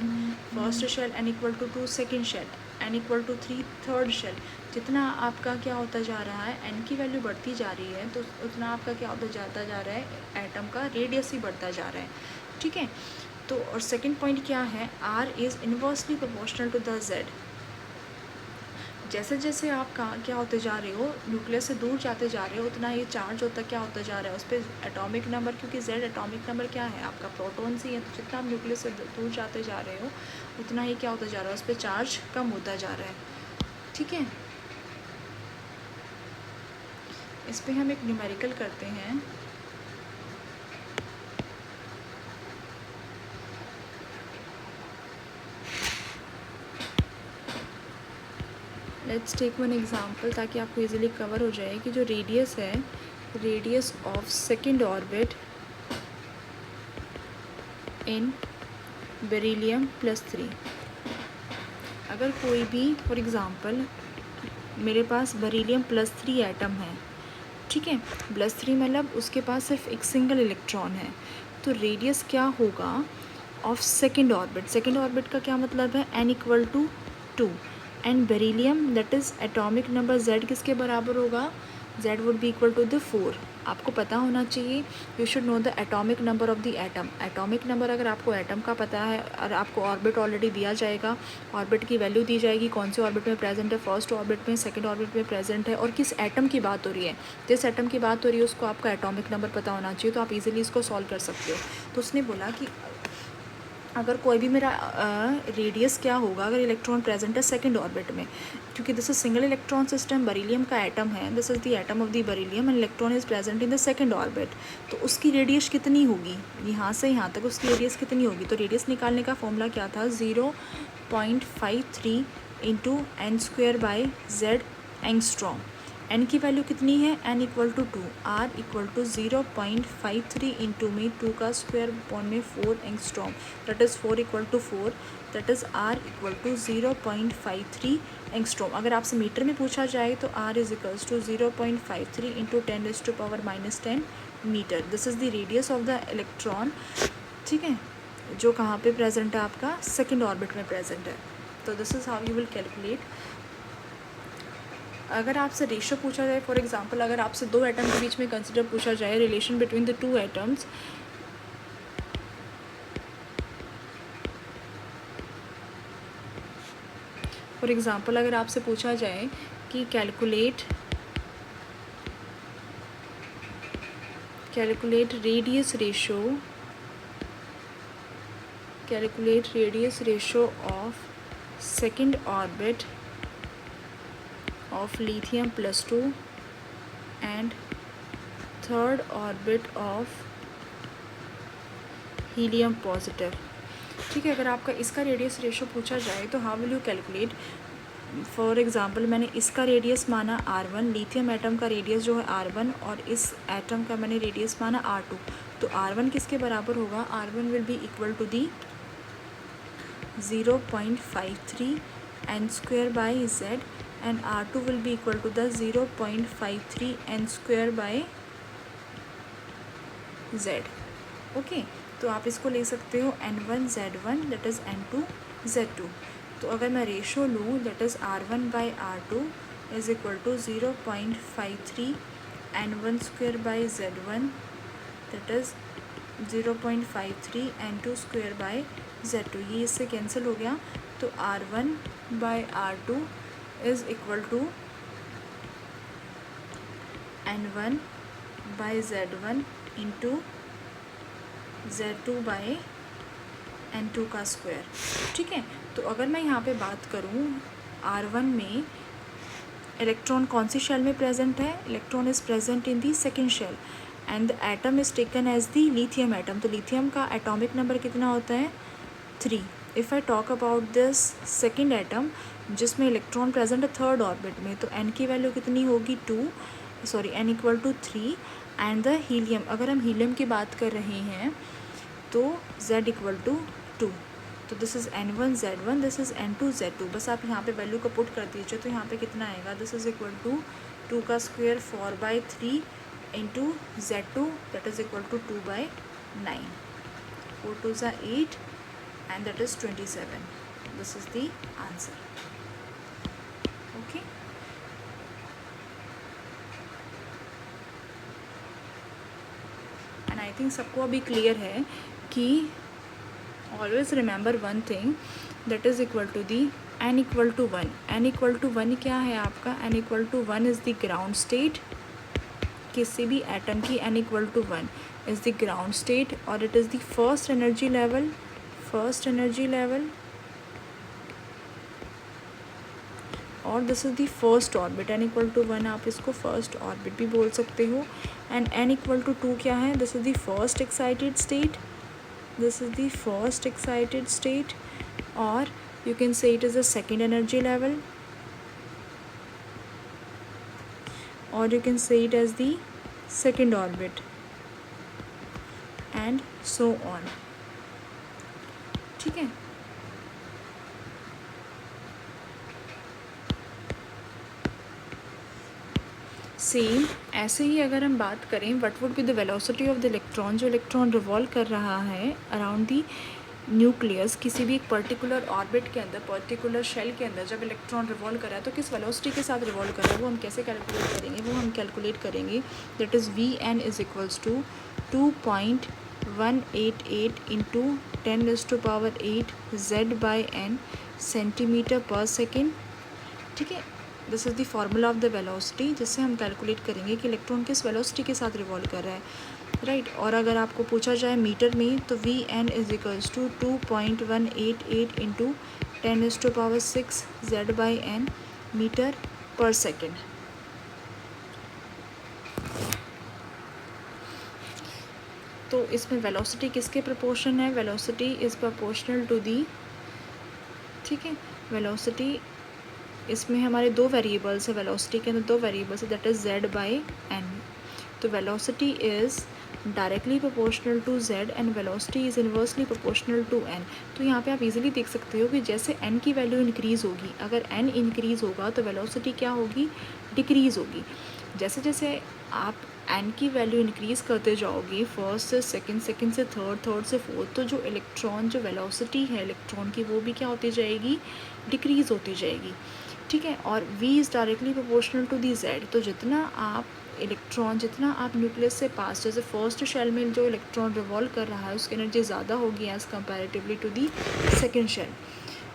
first shell, N equal to 2 second shell, N equal to 3 third shell, जितना आपका क्या होता जा रहा है, N की वैल्यू बढ़ती जा रही है तो उतना आपका क्या होता जाता जा रहा है, एटम का रेडियस ही बढ़ता जा रहा है। ठीक है, तो और सेकेंड पॉइंट क्या है, R is inversely proportional to the Z। जैसे जैसे आप क्या होते जा रहे हो, न्यूक्लियस से दूर जाते जा रहे हो, उतना ये चार्ज होता क्या होता जा रहा है उस पर एटॉमिक नंबर, क्योंकि Z एटॉमिक नंबर क्या है आपका, प्रोटॉन्स ही है, तो जितना आप न्यूक्लियस से दूर जाते जा रहे हो उतना ही क्या होता जा रहा है, उस पर चार्ज कम होता जा रहा है। ठीक है, इस पर हम एक न्यूमेरिकल करते हैं। लेट्स टेक वन एग्जांपल ताकि आपको इजीली कवर हो जाए कि जो रेडियस है, radius of second orbit in beryllium +3। अगर कोई भी फॉर एग्ज़ाम्पल मेरे पास बेरिलियम +3 एटम है, ठीक है, +3 मतलब उसके पास सिर्फ एक सिंगल इलेक्ट्रॉन है, तो रेडियस क्या होगा of second orbit. Second orbit का क्या मतलब है, N equal to 2 and beryllium that is atomic number Z किसके बराबर होगा, Z would be equal to the 4। आपको पता होना चाहिए, you should know the atomic number of the atom. Atomic number अगर आपको एटम का पता है और आपको ऑर्बिट ऑलरेडी दिया जाएगा, ऑर्बिट की वैल्यू दी जाएगी, कौन से ऑर्बिट में प्रेजेंट है, फर्स्ट ऑर्बिट में, सेकंड ऑर्बिट में प्रेजेंट है और किस एटम की बात हो रही है, जिस एटम की बात हो रही है उसको आपका एटॉमिक नंबर पता होना चाहिए, तो आप इजीली इसको सॉल्व कर सकते हो। तो उसने बोला कि अगर कोई भी मेरा रेडियस क्या होगा अगर इलेक्ट्रॉन प्रेजेंट है सेकंड ऑर्बिट में, क्योंकि this is single electron system, beryllium का एटम है, this is the atom of the beryllium and electron is present in the second orbit, तो उसकी रेडियस कितनी होगी, यहाँ से यहाँ तक उसकी रेडियस कितनी होगी। तो रेडियस निकालने का फॉर्मूला क्या था, 0.53 इंटू n² एंगस्ट्रॉम। n की वैल्यू कितनी है, n equal to 2, r equal to 0.53 into में 2 का स्क्वायर अपॉन में 4 angstrom, that is 4 equal to 4, that is r equal to 0.53 angstrom. अगर आपसे मीटर में पूछा जाए तो r is equals to 0.53 into 10⁻⁻10 metre. This is the radius of the electron, ठीक है, जो कहाँ पे प्रेजेंट है, आपका सेकेंड ऑर्बिट में प्रेजेंट है। तो this is how you will calculate. अगर आपसे रेशो पूछा जाए, फॉर एग्जांपल अगर आपसे दो एटम के बीच में कंसिडर पूछा जाए, relation between the two atoms, for example अगर आपसे पूछा जाए कि calculate radius ratio of second orbit of lithium +2 and third orbit of helium positive, ठीक है। अगर आपका इसका रेडियस रेशो पूछा जाए तो how will you calculate. For example मैंने इसका रेडियस माना R1, लिथियम एटम का रेडियस जो है R1 और इस एटम का मैंने रेडियस माना R2, तो R1 किसके बराबर होगा, R1 will be equal to the 0.53 n² and R2 will be equal to the 0.53 n² Z। Okay, तो आप इसको ले सकते हो N1 Z1 that is N2 Z2। तो अगर मैं रेशो लूँ that is R1/R2 is equal to 0.53 N1² Z1 that is 0.53 N2² Z2। ये इससे कैंसिल हो गया, तो R1/R2 is equal to N1 by Z1 into Z2 by N2 का स्क्वायर। ठीक है, तो अगर मैं यहाँ पे बात करूँ R1 में इलेक्ट्रॉन कौन सी शेल में प्रेजेंट है, electron is present in the second shell and the atom is taken as the lithium atom. तो लिथियम का एटॉमिक नंबर कितना होता है, 3। If I talk about this second atom जिसमें इलेक्ट्रॉन प्रेजेंट है थर्ड ऑर्बिट में, तो n की वैल्यू कितनी होगी, 2, sorry n equal to 3 and the helium, अगर हम हीलियम की बात कर रहे हैं तो z इक्वल टू 2। तो this is N1 Z1, this is N2 Z2। बस आप यहाँ पे वैल्यू को पुट कर दीजिए तो यहाँ पे कितना आएगा, दिस इज़ इक्वल टू 2 का square 4/3 into Z2 that is equal to 2/9, 4 2 ज़ा 8 and that is 27. This is the answer. Okay. And I think सबको अभी clear है कि always remember one thing, that is equal to the n equal to 1. n equal to 1 क्या है आपका, n equal to 1 is the ground state। किसी भी atom की n equal to 1 is the ground state और it is the first energy level, और this is the first orbit. n equal to 1 आप इसको फर्स्ट ऑर्बिट भी बोल सकते हो एंड n इक्वल टू 2 क्या है, this is the first excited state, और you can say it is a second energy level, और you can say it as the second orbit and so on. ठीक है, सेम ऐसे ही अगर हम बात करें what would be the velocity of the electron, जो इलेक्ट्रॉन रिवॉल्व कर रहा है अराउंड दी न्यूक्लियस किसी भी एक पर्टिकुलर ऑर्बिट के अंदर, पर्टिकुलर शेल के अंदर, जब इलेक्ट्रॉन रिवॉल्व कर रहा है तो किस वेलोसिटी के साथ रिवॉल्व कर रहा है वो हम कैसे कैलकुलेट करेंगे, that is Vn is equals to 2.188 into 10⁸ Z/n centimetre per second. ठीक है, this is the formula of the velocity जिससे हम कैलकुलेट करेंगे कि इलेक्ट्रॉन किस वेलोसिटी के साथ रिवॉल्व कर रहा है, राइट। और अगर आपको पूछा जाए मीटर में तो Vn is equals to 2.188 into 10⁶ Z/n metre per second. तो इसमें वेलोसिटी किसके प्रोपोर्शन है, velocity is proportional to the, ठीक है, वेलोसिटी इसमें हमारे दो वेरिएबल्स है, वेलोसिटी के अंदर दो वेरिएबल्स है, दैट इज़ Z/n। तो velocity is directly proportional to z and velocity is inversely proportional to n। तो यहाँ पे आप इजीली देख सकते हो कि जैसे n की वैल्यू इंक्रीज़ होगी, अगर n इंक्रीज़ होगा तो वेलोसिटी क्या होगी, डिक्रीज़ होगी। जैसे जैसे आप n की वैल्यू इंक्रीज़ करते जाओगे फर्स्ट से सेकंड, सेकंड से थर्ड, थर्ड से फोर्थ, तो जो इलेक्ट्रॉन जो वेलोसिटी है इलेक्ट्रॉन की वो भी क्या होती जाएगी, डिक्रीज़ होती जाएगी। ठीक है, और v is directly proportional to the z। तो जितना आप न्यूक्लियस से पास, जैसे फर्स्ट शेल में जो इलेक्ट्रॉन रिवॉल्व कर रहा है उसकी एनर्जी ज़्यादा होगी as comparatively to the second shell.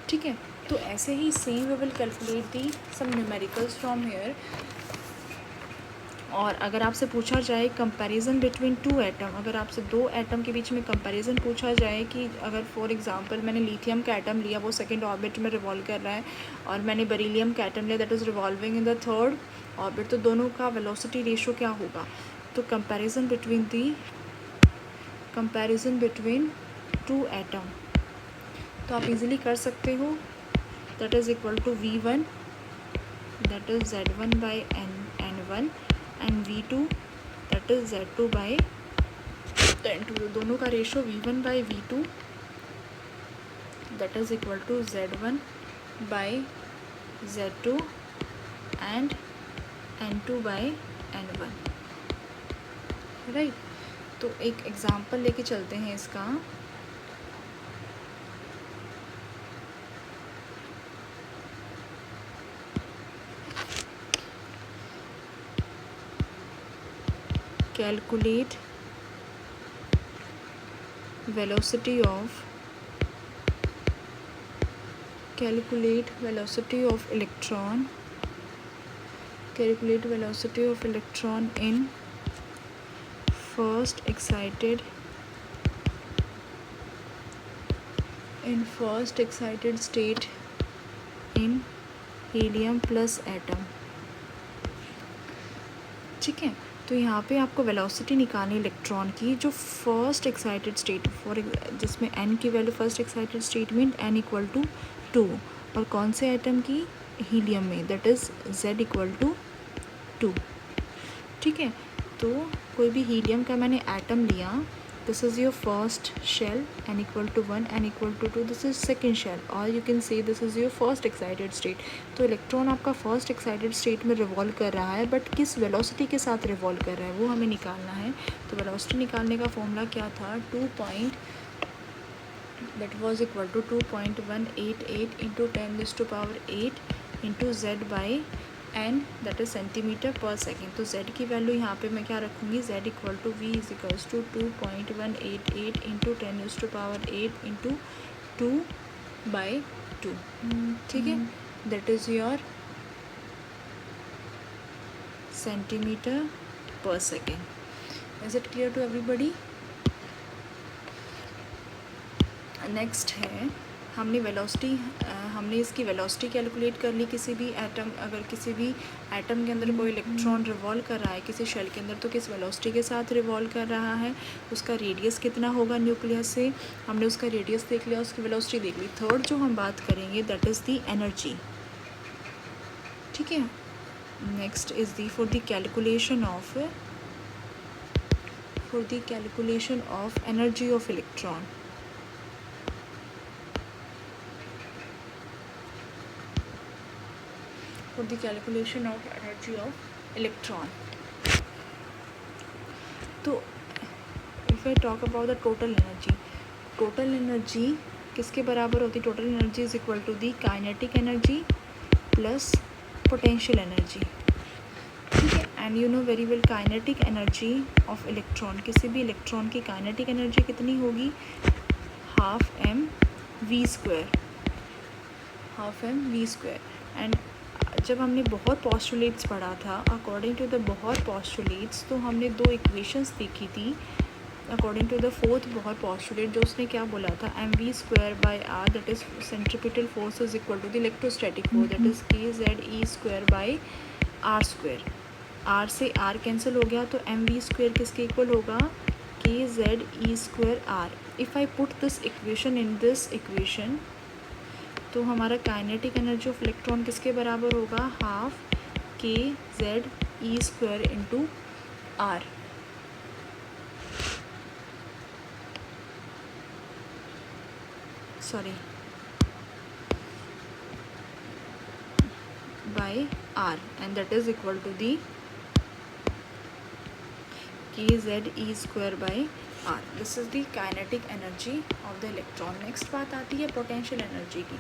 ठीक है, तो ऐसे ही same we will calculate the some numericals from here. और अगर आपसे पूछा जाए कंपैरिजन बिटवीन टू एटम, अगर आपसे दो एटम के बीच में कंपैरिजन पूछा जाए कि अगर फॉर एग्जांपल मैंने लिथियम का एटम लिया, वो सेकंड ऑर्बिट में रिवॉल्व कर रहा है, और मैंने बेरिलियम का एटम लिया that is revolving in the third orbit, तो दोनों का वेलोसिटी रेशियो क्या होगा। तो कंपैरिजन बिटवीन टू एटम तो आप इजीली कर सकते हो, that is equal to V1 that is Z1/n1 and V2 that is Z2/n2। दोनों का ratio V1/V2 that is equal to Z1/Z2 and N2/N1, right. तो एक एग्ज़ाम्पल लेके चलते हैं इसका। Calculate velocity of electron in first excited state in helium plus atom. ठीक है, तो यहाँ पे आपको वेलोसिटी निकालनी इलेक्ट्रॉन की जो फर्स्ट एक्साइटेड स्टेट जिसमें n की वैल्यू फर्स्ट एक्साइटेड स्टेट में n इक्वल टू 2 और कौन से एटम की, हीलियम में, that is z equal to 2। ठीक है, तो कोई भी हीलियम का मैंने एटम लिया, this is your first shell, n equal to 1, n equal to 2, this is second shell, और you can say this is your first excited state. तो इलेक्ट्रॉन आपका फर्स्ट एक्साइटेड स्टेट में रिवॉल्व कर रहा है, बट किस velocity के साथ रिवॉल्व कर रहा है वो हमें निकालना है। तो वेलोसिटी निकालने का फॉर्मूला क्या था, that was equal to 2.188 into 10⁸ into z by n, that is centimetre per second. तो z की वैल्यू यहाँ पे मैं क्या रखूँगी, z equal to v is equals to 2.188 into 10⁸ into 2/2। ठीक है, that is your centimetre per second. Is it clear to everybody? Next है, हमने इसकी वेलोसिटी कैलकुलेट कर ली। किसी भी एटम, अगर किसी भी एटम के अंदर कोई इलेक्ट्रॉन रिवॉल्व कर रहा है किसी शेल के अंदर, तो किस वेलोसिटी के साथ रिवॉल्व कर रहा है, उसका रेडियस कितना होगा न्यूक्लियस से, हमने उसका रेडियस देख लिया, उसकी वेलोसिटी देख ली। थर्ड जो हम बात करेंगे दैट इज़ दी एनर्जी। ठीक है, next is the for the calculation of energy of electron. For the calculation of energy of electron. तो if I talk about the total energy किसके बराबर होती है? Total energy is equal to the kinetic energy plus potential energy. ठीक है, and you know very well kinetic energy of electron, किसी भी electron की काइनेटिक एनर्जी कितनी होगी, half M V square. And जब हमने बहुत पॉस्टुलेट्स पढ़ा था, अकॉर्डिंग टू द बहुत पॉस्टुलेट्स, तो हमने दो इक्वेशंस देखी थी। अकॉर्डिंग टू द फोर्थ बहुत पॉस्टुलेट, जो उसने क्या बोला था, mv²/r, that is centripetal force is equal to the electrostatic force, that is kZe²/r²। r से r कैंसिल हो गया, तो mv² किसके इक्वल होगा, kZe²r। If I put this equation in this equation, तो हमारा काइनेटिक एनर्जी ऑफ इलेक्ट्रॉन किसके बराबर होगा, half kZe² into r। Sorry, by r, and that is equal to the kZe²/r। This is the kinetic energy of the electron. Next बात आती है potential energy की।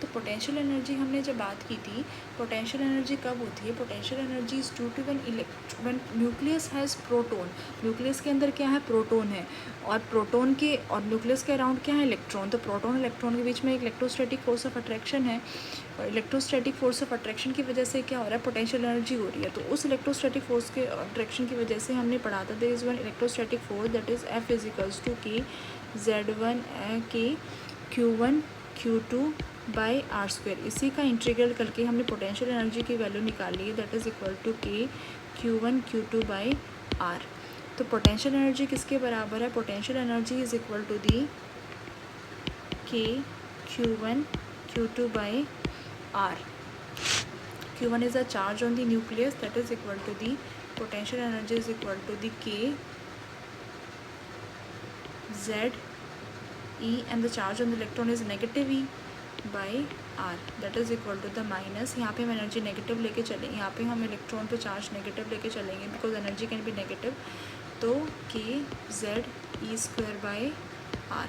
तो पोटेंशियल एनर्जी हमने जब बात की थी, पोटेंशियल एनर्जी कब होती है, potential energy is due to when nucleus has proton. Nucleus के अंदर क्या है, प्रोटोन है, और प्रोटोन के और न्यूक्लियस के अराउंड क्या है, इलेक्ट्रॉन। तो प्रोटोन इलेक्ट्रॉन के बीच में एक इलेक्ट्रोस्टैटिक फोर्स ऑफ अट्रैक्शन है, और इलेक्ट्रोस्टैटिक फोर्स ऑफ अट्रैक्शन की वजह से क्या हो रहा है, पोटेंशियल एनर्जी हो रही है। तो उस इलेक्ट्रोस्टैटिक फोर्स के अट्रैक्शन की वजह से हमने पढ़ा था, there is one electrostatic force that is F is equals to kZ1 Q1 Q2/r²। इसी का इंटीग्रल करके हमने पोटेंशियल एनर्जी की वैल्यू निकाली है, that is equal to Q1 Q2/r। तो पोटेंशियल एनर्जी किसके बराबर है, potential energy is equal to the Q1 Q2/r। Q1 is a charge on the nucleus, that is equal to the potential energy is equal to the kZe, and the charge on the electron is negative E by r, that is equal to the minus, यहाँ पे हम energy negative लेके चलेंगे, यहाँ पे हम electron पे charge negative लेके चलेंगे because energy can be negative. तो kZe²/r।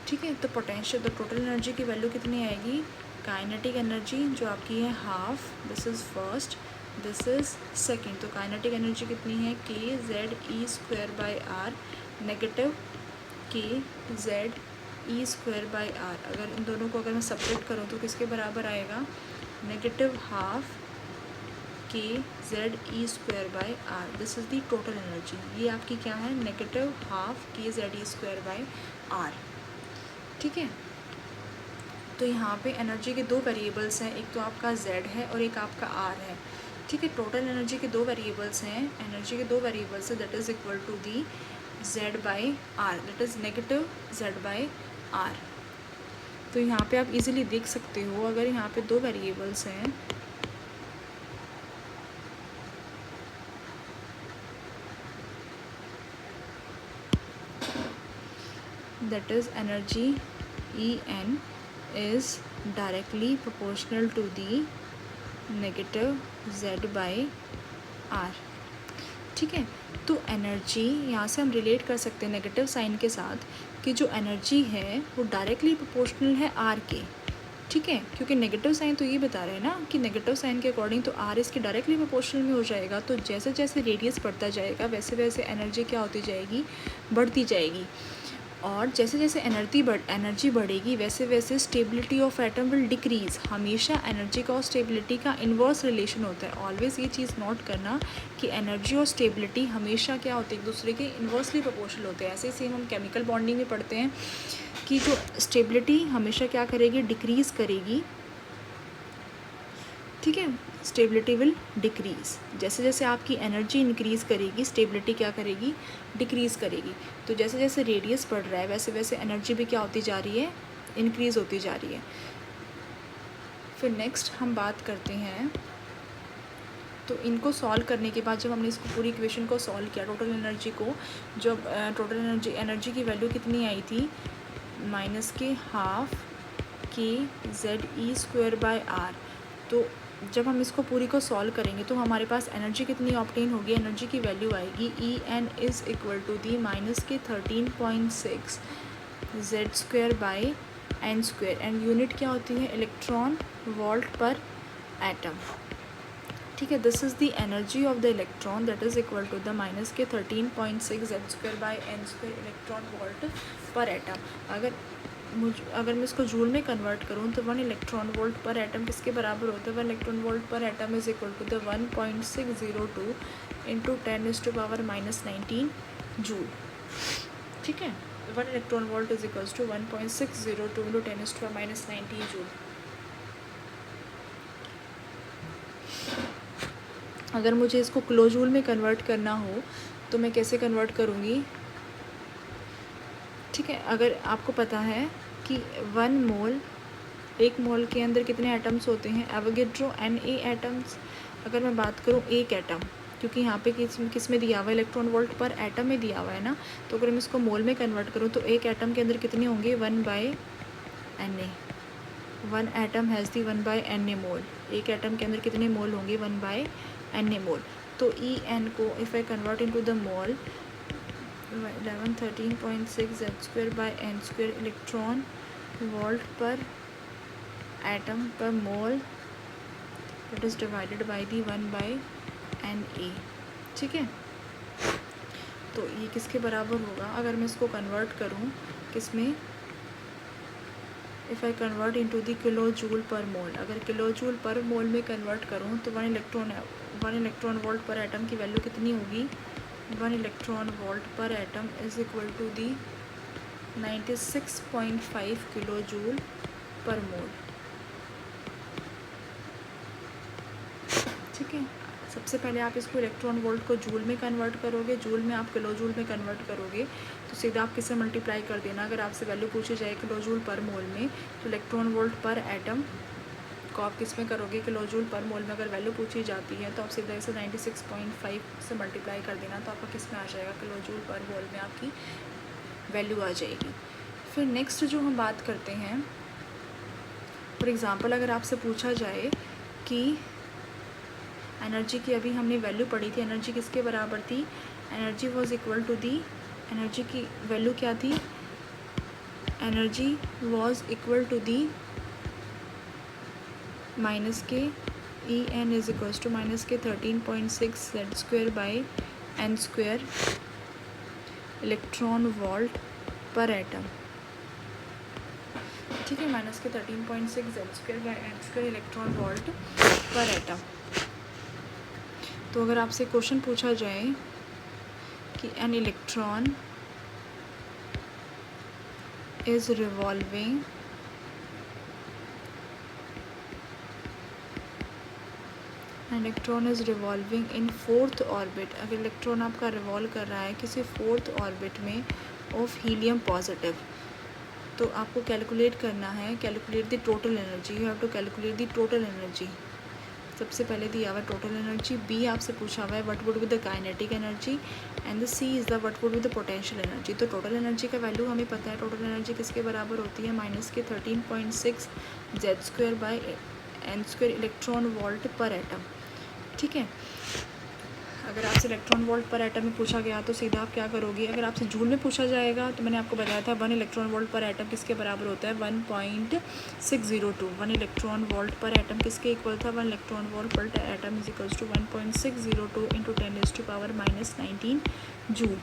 ठीक है, तो पोटेंशियल, तो टोटल एनर्जी की वैल्यू कितनी आएगी, काइनेटिक एनर्जी जो आपकी है half, this is first, this is second. तो काइनेटिक एनर्जी कितनी है, kZe²/r नेगेटिव kZe²/r। अगर इन दोनों को अगर मैं सेपरेट करूँ तो किसके बराबर आएगा, negative half K Z E square by R, this is the total energy. ये आपकी क्या है, negative half K Z E square by R. ठीक है, तो यहाँ पे एनर्जी के दो वेरिएबल्स हैं, एक तो आपका z है और एक आपका r है। ठीक है, टोटल एनर्जी के दो वेरिएबल्स हैं, एनर्जी के दो वेरिएबल्स हैं, that is equal to the z by R, that is negative z by R. तो यहाँ पे आप इजीली देख सकते हो, अगर यहाँ पे दो वेरिएबल्स हैं that is energy En is directly proportional to the negative z by r। ठीक है, तो एनर्जी यहाँ से हम रिलेट कर सकते हैं नेगेटिव साइन के साथ कि जो एनर्जी है वो डायरेक्टली प्रोपोर्शनल है आर के। ठीक है, क्योंकि नेगेटिव साइन तो ये बता रहे हैं ना कि नेगेटिव साइन के अकॉर्डिंग तो आर इसके डायरेक्टली प्रोपोर्शनल में हो जाएगा। तो जैसे जैसे रेडियस बढ़ता जाएगा वैसे वैसे एनर्जी क्या होती जाएगी, बढ़ती जाएगी। और जैसे जैसे एनर्जी बढ़ेगी वैसे वैसे stability of atom will decrease. हमेशा एनर्जी का और स्टेबिलिटी का इन्वर्स रिलेशन होता है। ऑलवेज़ ये चीज़ नोट करना कि एनर्जी और स्टेबिलिटी हमेशा क्या होते हैं, एक दूसरे के इन्वर्सली प्रोपोर्शनल होते हैं। ऐसे ही सेम हम केमिकल बॉन्डिंग में पढ़ते हैं कि जो स्टेबिलिटी हमेशा क्या करेगी, डिक्रीज़ करेगी। ठीक है, स्टेबिलिटी विल डिक्रीज़। जैसे जैसे आपकी एनर्जी इंक्रीज़ करेगी स्टेबिलिटी क्या करेगी, डिक्रीज़ करेगी। तो जैसे जैसे रेडियस बढ़ रहा है वैसे वैसे एनर्जी भी क्या होती जा रही है, इंक्रीज़ होती जा रही है। फिर नेक्स्ट हम बात करते हैं, तो इनको सॉल्व करने के बाद जब हमने इसको पूरी इक्वेशन को सॉल्व किया, टोटल एनर्जी को, जब टोटल एनर्जी की वैल्यू कितनी आई थी, minus K half K Z E square by R. तो जब हम इसको पूरी को सॉल्व करेंगे तो हमारे पास एनर्जी कितनी ऑब्टेन होगी, एनर्जी की वैल्यू आएगी E N is equal to the minus K 13.6 Z square by N square. And unit क्या होती है, इलेक्ट्रॉन वोल्ट पर एटम। ठीक है, this is the energy of the electron that is equal to the minus K 13.6 Z square by N square electron volt per atom. अगर मैं इसको joule में convert करूँ तो 1 इलेक्ट्रॉन वोल्ट पर एटम किसके बराबर होता है, 1 electron volt per atom is equal to the 1.602 into 10⁻⁻19 joule. ठीक है, 1 electron volt is equals to 1.602 into 10⁻⁻19 joule. अगर मुझे इसको किलो जूल में कन्वर्ट करना हो तो मैं कैसे कन्वर्ट करूँगी। ठीक है, अगर आपको पता है कि 1 मोल, एक मोल के अंदर कितने एटम्स होते हैं, एवोगेड्रो Na एटम्स। अगर मैं बात करूँ एक एटम, क्योंकि यहाँ पे किस में दिया हुआ है, इलेक्ट्रॉन वोल्ट पर एटम में दिया हुआ है ना, तो अगर मैं इसको मोल में कन्वर्ट करूँ तो एक एटम के अंदर कितने होंगे, 1/Na। 1 atom has the 1/Na मोल। एक एटम के अंदर कितने मोल होंगे, 1/Na मोल। तो En को if I convert into the mole, 13.6 Z square by N square electron volt per atom per mole, that is divided by the 1/Na। ठीक है, तो ये किसके बराबर होगा, अगर मैं इसको कन्वर्ट करूँ किस में, if I convert into the kilo joule per mole. अगर किलो जूल पर मोल में कन्वर्ट करूँ तो 1 इलेक्ट्रॉन वोल्ट पर एटम की वैल्यू कितनी होगी, 1 electron volt per atom is equal to the 96.5 kilo joule per mole. ठीक है, सबसे पहले आप इसको इलेक्ट्रॉन वोल्ट को जूल में कन्वर्ट करोगे, जूल में आप किलो जूल में कन्वर्ट करोगे तो सीधा आप किससे मल्टीप्लाई कर देना। अगर आपसे वैल्यू पूछी जाए किलो जूल पर मोल में तो इलेक्ट्रॉन वोल्ट पर एटम को आप किस में करोगे, किलो जूल पर मोल में अगर वैल्यू पूछी जाती है तो आप सीधा इसे 96.5 से मल्टीप्लाई कर देना, तो आपका किस में आ जाएगा, किलो जूल पर मोल में आपकी वैल्यू आ जाएगी। फिर नेक्स्ट जो हम बात करते हैं, फॉर एग्ज़ाम्पल अगर आपसे पूछा जाए कि एनर्जी की, अभी हमने वैल्यू पढ़ी थी, एनर्जी किसके बराबर थी, energy was equal to the, energy की वैल्यू क्या थी, energy was equal to the minus K En is equals to minus K 13.6 Z square by N square electron volt per atom. ठीक है, minus K 13.6 Z square by N square electron volt per atom. तो अगर आपसे question पूछा जाए कि an electron is revolving electron is revolving in fourth orbit, अगर electron आपका रिवॉल्व कर रहा है किसी फोर्थ ऑर्बिट में ऑफ हीलियम पॉजिटिव, तो आपको कैलकुलेट करना है, calculate the total energy, you have to calculate the total energy. सबसे पहले दिया हुआ है टोटल एनर्जी, बी आपसे पूछा हुआ है what would be the kinetic energy, and the C is the what would be the potential energy. तो टोटल एनर्जी का वैल्यू हमें पता है, टोटल एनर्जी किसके बराबर होती है, -13.6 Z² by n² electron volt per atom. ठीक है, अगर आपसे इलेक्ट्रॉन वोल्ट पर एटम में पूछा गया तो सीधा आप क्या करोगे, अगर आपसे जूल में पूछा जाएगा तो मैंने आपको बताया था 1 इलेक्ट्रॉन वोल्ट पर एटम किसके बराबर होता है, 1.602। 1 इलेक्ट्रॉन वोल्ट पर एटम किसके इक्वल था, 1 electron volt per atom is equals to 1.602 into 10⁻⁻19 joule.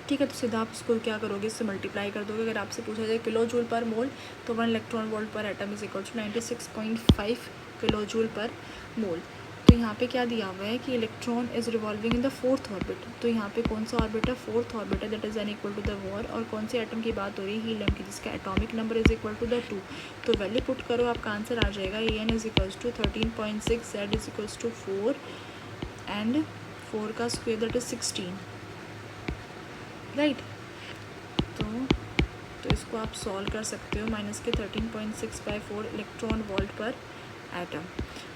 ठीक है, तो सीधा आप इसको क्या करोगे, इससे मल्टीप्लाई कर दोगे। अगर आपसे पूछा जाए किलो जूल पर मोल तो 1 electron volt per atom is equal to 96.5 kilo joule per mole. तो यहाँ पे क्या दिया हुआ है कि electron is revolving in the fourth orbit, तो यहाँ पे कौन सा ऑर्बिट है, फोर्थ ऑर्बिट है, that is N equal to the four. और कौन से एटम की बात हो रही है, हीलियम की, जिसका atomic number is equal to the 2। तो वैल्यू पुट करो, आपका आंसर आ जाएगा En is equals to 13.6, Z is equals to 4 and 4 का स्क्वेयर दैट इज 16, राइट। तो इसको आप सॉल्व कर सकते हो, -13.6/4 electron volt per atom.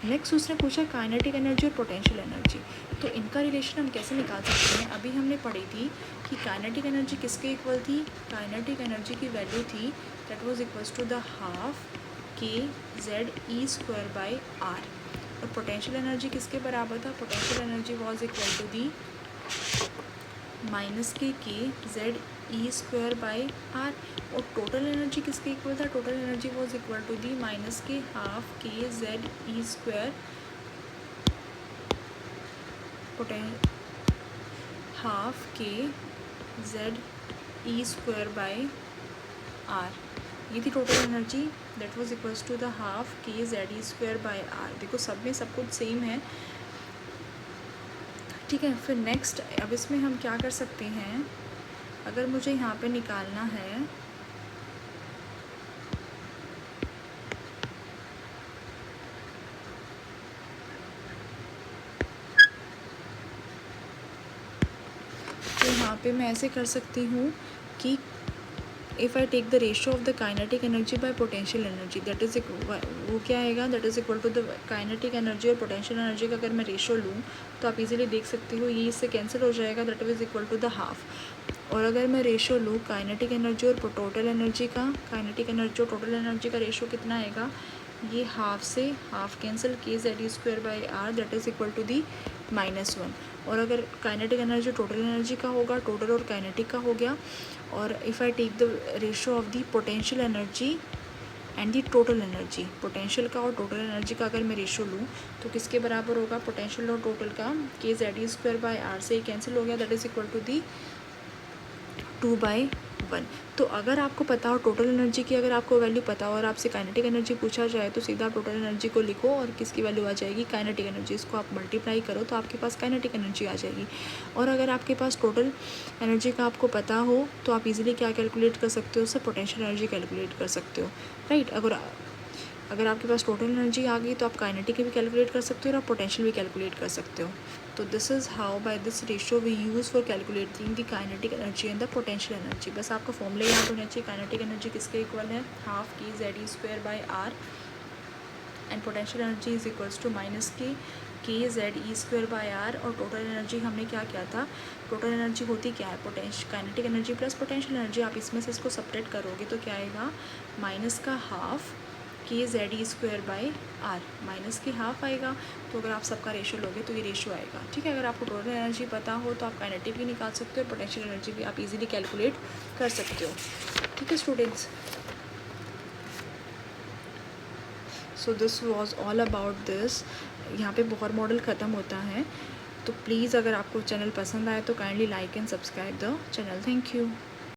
Next उसने पूछा काइनेटिक एनर्जी और पोटेंशियल एनर्जी, तो इनका रिलेशन हम कैसे निकाल सकते हैं। अभी हमने पढ़ी थी कि काइनेटिक एनर्जी किसके इक्वल थी, काइनेटिक एनर्जी की वैल्यू थी that was equals to the half kZe²/r, और पोटेंशियल एनर्जी किसके बराबर था, potential energy was equal to the -kZe²/r, और टोटल एनर्जी किसके इक्वल था, total energy was equal to the -12 kZe², half kZe²/r, ये थी total energy that was equals to the half kZe²/r। देखो सब में सब कुछ सेम है, ठीक है। फिर नेक्स्ट, अब इसमें हम क्या कर सकते हैं, अगर मुझे यहाँ पे निकालना है तो यहाँ पे मैं ऐसे कर सकती हूँ कि if I take the ratio of the kinetic energy by potential energy, that is वो क्या आएगा, that is equal to the kinetic energy और पोटेंशियल एनर्जी का अगर मैं रेशियो लूँ तो आप इजीली देख सकते हो ये इससे कैंसिल हो जाएगा, that is equal to the half. और अगर मैं रेशियो लूँ काइनेटिक एनर्जी और टोटल एनर्जी का, काइनेटिक एनर्जी और टोटल एनर्जी का रेशियो कितना आएगा, ये हाफ से half cancel kZe²/r, that is equal to the -1। और अगर काइनेटिक एनर्जी टोटल एनर्जी का होगा, टोटल और काइनेटिक का हो गया। और if I take the ratio of the potential energy and the total energy, potential का और टोटल एनर्जी का अगर मैं रेशियो लूँ तो किसके बराबर होगा, पोटेंशियल और टोटल का kZe²/r से कैंसिल हो गया, that is equal to the 2/1। तो अगर आपको पता हो टोटल एनर्जी की, अगर आपको वैल्यू पता हो और आपसे काइनेटिक एनर्जी पूछा जाए तो सीधा टोटल एनर्जी को लिखो और किसकी वैल्यू आ जाएगी, काइनेटिक एनर्जी, इसको आप मल्टीप्लाई करो तो आपके पास काइनेटिक एनर्जी आ जाएगी। और अगर आपके पास टोटल एनर्जी का आपको पता हो तो आप इजीली क्या कैलकुलेट कर सकते हो, उससे पोटेंशियल एनर्जी कैलकुलेट कर सकते हो, राइट। अगर आपके पास टोटल एनर्जी आ गई तो आप काइनेटिक भी कैलकुलेट कर सकते हो और आप पोटेंशियल भी कैलकुलेट कर सकते हो। तो this is how by this ratio we use for calculating the kinetic energy and the potential energy. बस आपका फॉर्मूला याद होना चाहिए, काइनेटिक एनर्जी किसके इक्वल है, half kZe²/r, and potential energy is equals to -kZe²/r। और टोटल एनर्जी हमने क्या किया था, टोटल एनर्जी होती क्या है, kinetic energy plus potential energy, आप इसमें से इसको सेपरेट करोगे तो क्या आएगा, -12 kZe²/r, माइनस की हाफ आएगा। तो अगर आप सबका रेशियो लोगे तो ये रेशियो आएगा, ठीक है। अगर आपको टोटल एनर्जी पता हो तो आप काइनेटिक भी निकाल सकते हो और पोटेंशियल एनर्जी भी आप इजीली कैलकुलेट कर सकते हो, ठीक है students. So this was all about this. यहाँ पे बोहर मॉडल ख़त्म होता है, तो प्लीज़ अगर आपको चैनल पसंद आए तो kindly like and subscribe the channel. Thank you.